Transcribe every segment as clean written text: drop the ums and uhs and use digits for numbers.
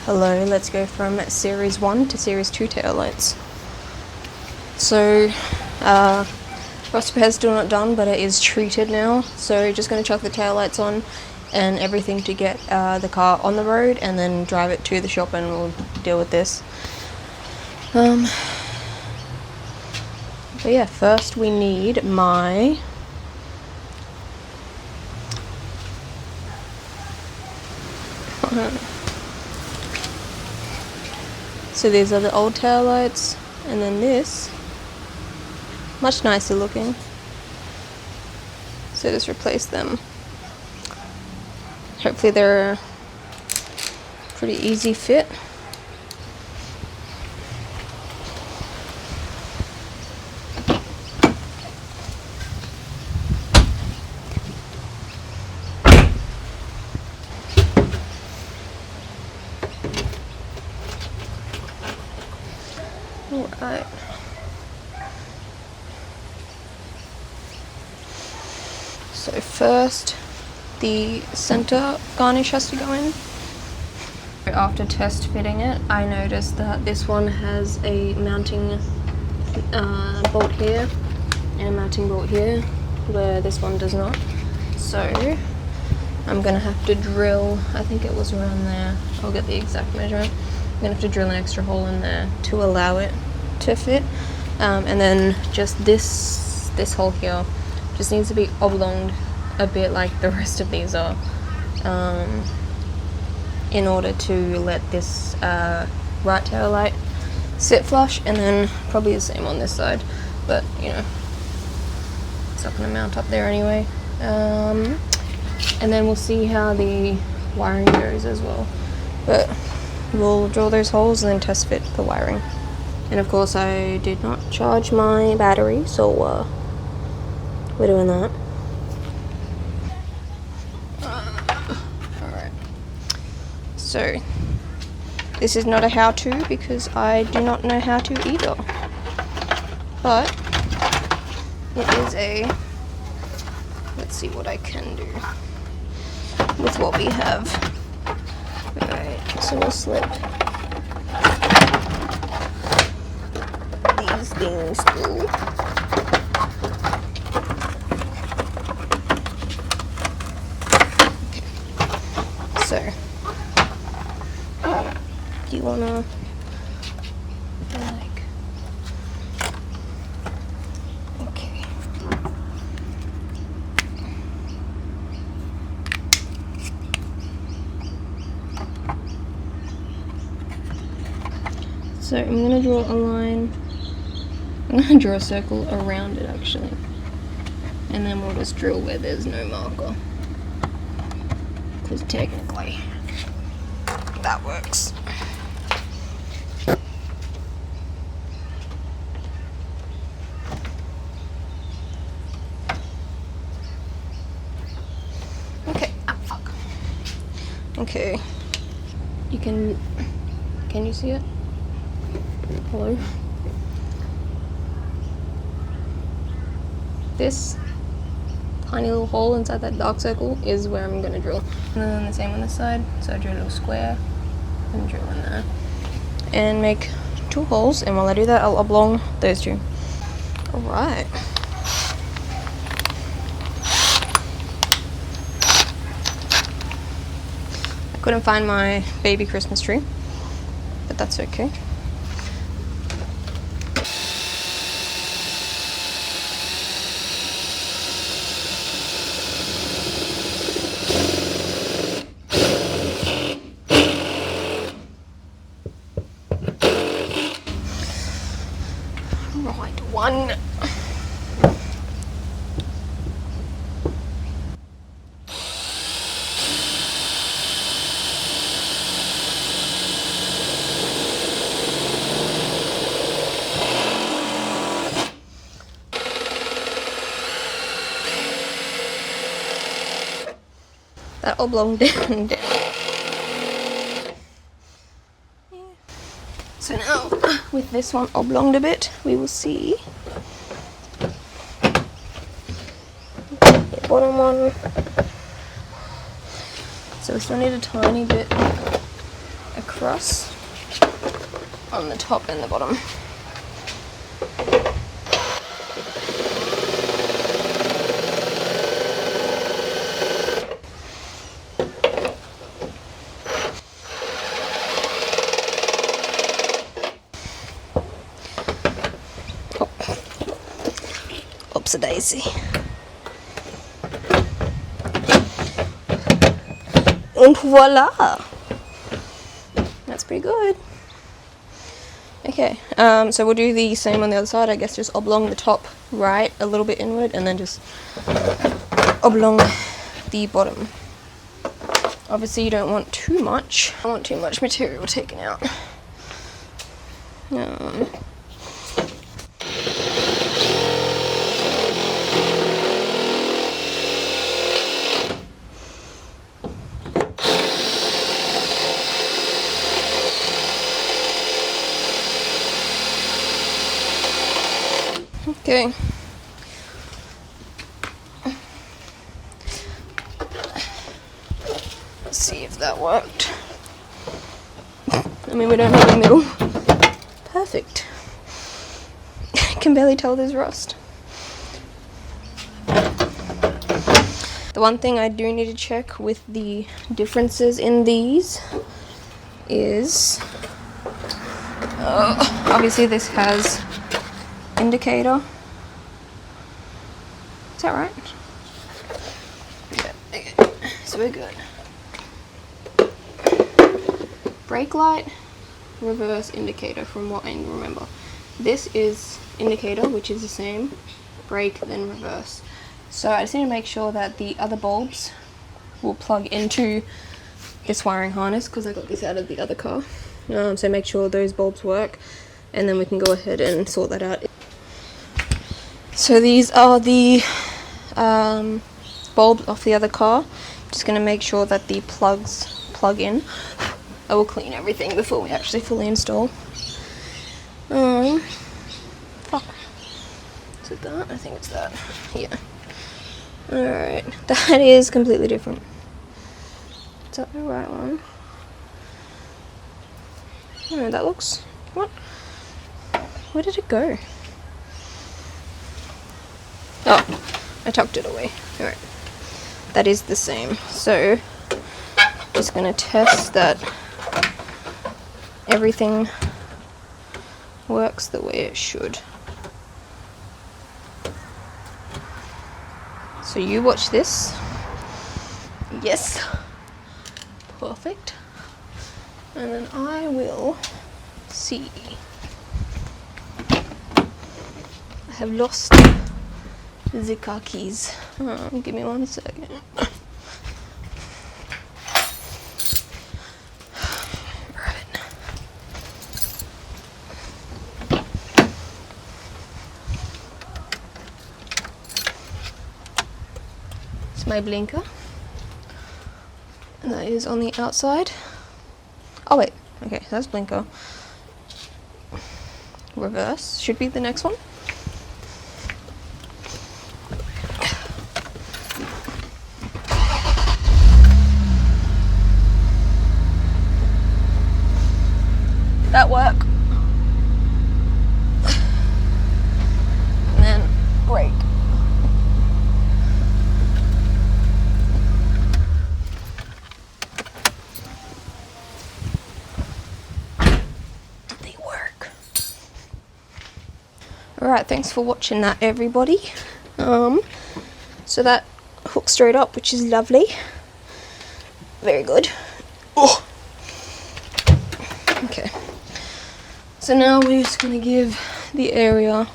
Hello, let's go from Series 1 to Series 2 taillights. So, rust repair is still not done, but it is treated now. So just going to chuck the taillights on and everything to get the car on the road and then drive it to the shop and we'll deal with this. But yeah, first we need my so these are the old taillights, and then this, much nicer looking. So just replace them. Hopefully they're a pretty easy fit. Alright. So first, the center garnish has to go in. After test fitting it, I noticed that this one has a mounting bolt here and a mounting bolt here, where this one does not. So I'm gonna have to drill, I think it was around there, I'll get the exact measurement. I'm gonna have to drill an extra hole in there to allow it to fit. And then just this hole here just needs to be oblonged a bit like the rest of these are, in order to let this right tail light sit flush, and then probably the same on this side, but you know, it's not going to mount up there anyway. And then we'll see how the wiring goes as well, but we'll drill those holes and then test fit the wiring. And of course I did not charge my battery, so we're doing that. Alright. So, this is not a how-to because I do not know how to either. But, it is a... let's see what I can do with what we have. Alright, so we'll slip these things through. So, do you wanna like, okay. So I'm gonna draw a line, I'm gonna draw a circle around it actually, and then we'll just drill where there's no marker. Because technically that works. Okay, fuck. Okay, can you see it? Hello? This tiny little hole inside that dark circle is where I'm going to drill. And then the same on this side, so I drew a little square and drill in there. And make 2 holes, and while I do that I'll oblong those 2. Alright. I couldn't find my baby Christmas tree, but that's okay. Right one. That oblong down. So now, with this one oblonged a bit, we will see the bottom one. So we still need a tiny bit across rust on the top and the bottom. Oops a daisy. And voila! That's pretty good. Okay, so we'll do the same on the other side, I guess, just oblong the top right, a little bit inward, and then just oblong the bottom. Obviously you don't want too much. I don't want too much material taken out. Okay. Let's see if that worked. I mean, we don't have the middle. Perfect. I can barely tell there's rust. The one thing I do need to check with the differences in these is obviously this has indicator. Is that right? Yeah, okay. So we're good. Brake light, reverse indicator from what I remember. This is indicator, which is the same. Brake, then reverse. So I just need to make sure that the other bulbs will plug into this wiring harness because I got this out of the other car. So make sure those bulbs work and then we can go ahead and sort that out. So these are the bulbs off the other car. Just going to make sure that the plugs plug in. I will clean everything before we actually fully install. Fuck. Is it that? I think it's that. Yeah. Alright. That is completely different. Is that the right one? No, that looks... What? Where did it go? Oh, I tucked it away. Alright. That is the same. So, just going to test that everything works the way it should. So you watch this. Yes. Perfect. And then I will see. I have lost the car keys. Give me 1 second. It's my blinker. And that is on the outside. Oh wait, okay, that's blinker. Reverse should be the next one. That work. And then brake. They work. Alright, thanks for watching that, everybody. So that hooks straight up, which is lovely. Very good. Oh. Okay. So now we're just going to give the area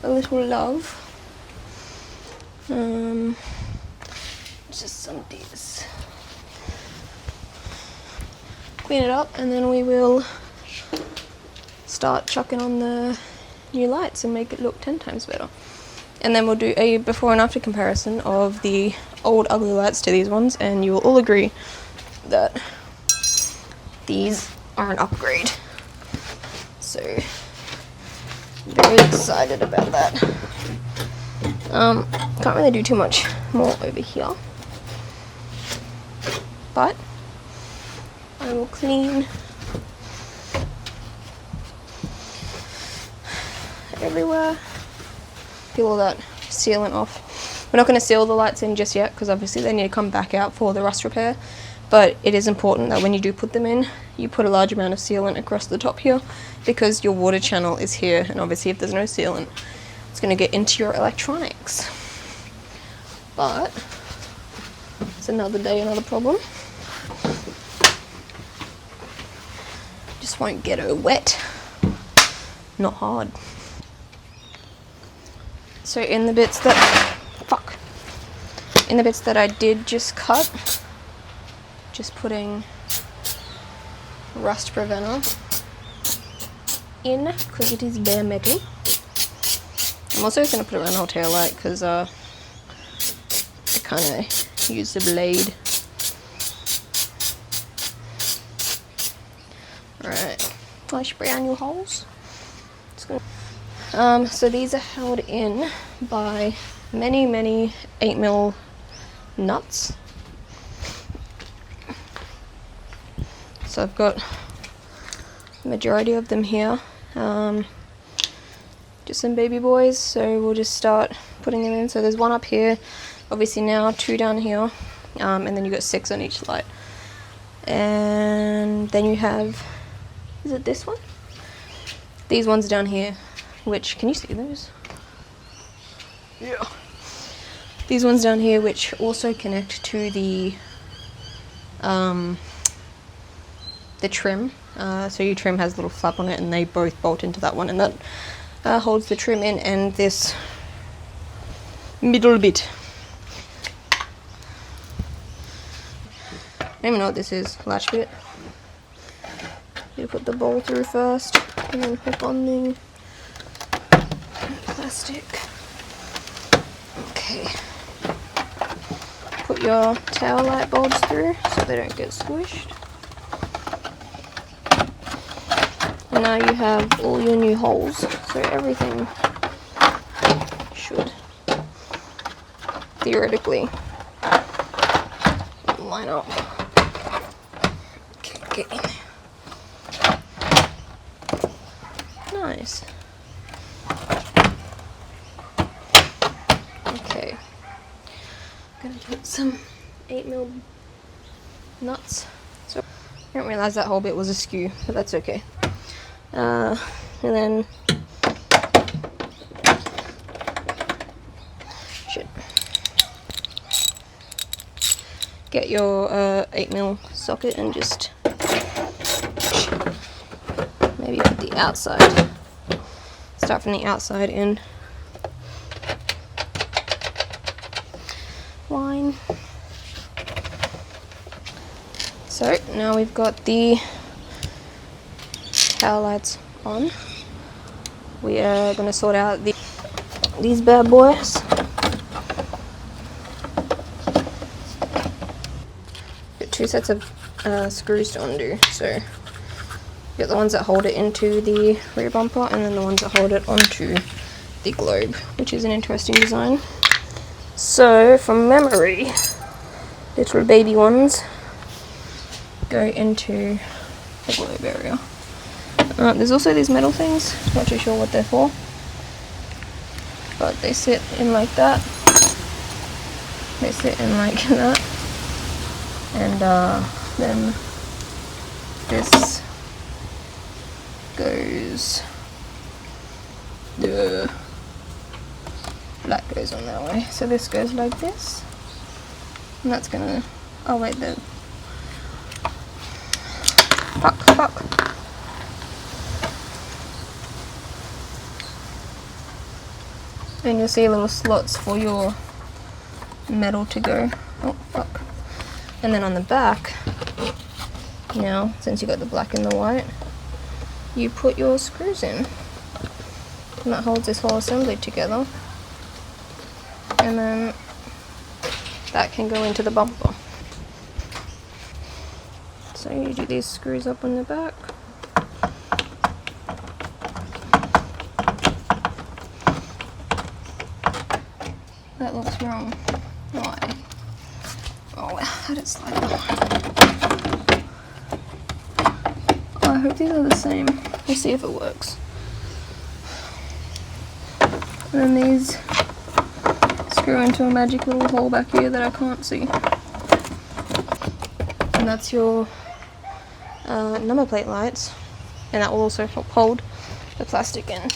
a little love. Just some this. Clean it up and then we will start chucking on the new lights and make it look 10 times better. And then we'll do a before and after comparison of the old ugly lights to these ones, and you will all agree that these are an upgrade. So, very excited about that. Can't really do too much more over here, but I will clean everywhere. Peel all that sealant off. We're not going to seal the lights in just yet because obviously they need to come back out for the rust repair, but it is important that when you do put them in, you put a large amount of sealant across the top here, because your water channel is here, and obviously if there's no sealant, it's going to get into your electronics. But it's another day, another problem. Just won't get her wet. Not hard. So in the bits that I did just cut, just putting rust preventer in because it is bare metal. I'm also going to put it around the whole tail light because I kind of used a blade. Alright, I spray on your holes. So these are held in by many 8mm nuts. So I've got the majority of them here, just some baby boys, so we'll just start putting them in. So there's one up here, obviously now, 2 down here, and then you've got 6 on each light. And then you have, is it this one? These ones down here, which, can you see those? Yeah. These ones down here, which also connect to the trim. So your trim has a little flap on it, and they both bolt into that one, and that holds the trim in, and this middle bit. I don't even know what this is, latch bit. You put the bowl through first, and then hook on the plastic. Okay. Put your tail light bulbs through so they don't get squished. And now you have all your new holes, so everything should theoretically line up. Okay, get in there. Nice. Okay. I'm gonna put some 8mm nuts. So I didn't realise that whole bit was askew, but that's okay. And then get your 8mm socket and just maybe put the outside. Start from the outside in. Line. So now we've got the tail lights on. We are going to sort out these bad boys. Got 2 sets of screws to undo. So you got the ones that hold it into the rear bumper, and then the ones that hold it onto the globe, which is an interesting design. So from memory, little baby ones go into the globe area. There's also these metal things, not too sure what they're for, but they sit in like that, they sit in like that, and then this goes, the black goes on that way, so this goes like this, and that's gonna, oh wait, the, fuck. And you'll see little slots for your metal to go. Oh, fuck. And then on the back, now, since you got the black and the white, you put your screws in. And that holds this whole assembly together. And then that can go into the bumper. So you do these screws up on the back. That looks wrong. Why? Oh, I had it slide on. Oh, I hope these are the same. We'll see if it works. And then these screw into a magic little hole back here that I can't see. And that's your number plate lights, and that will also help hold the plastic in.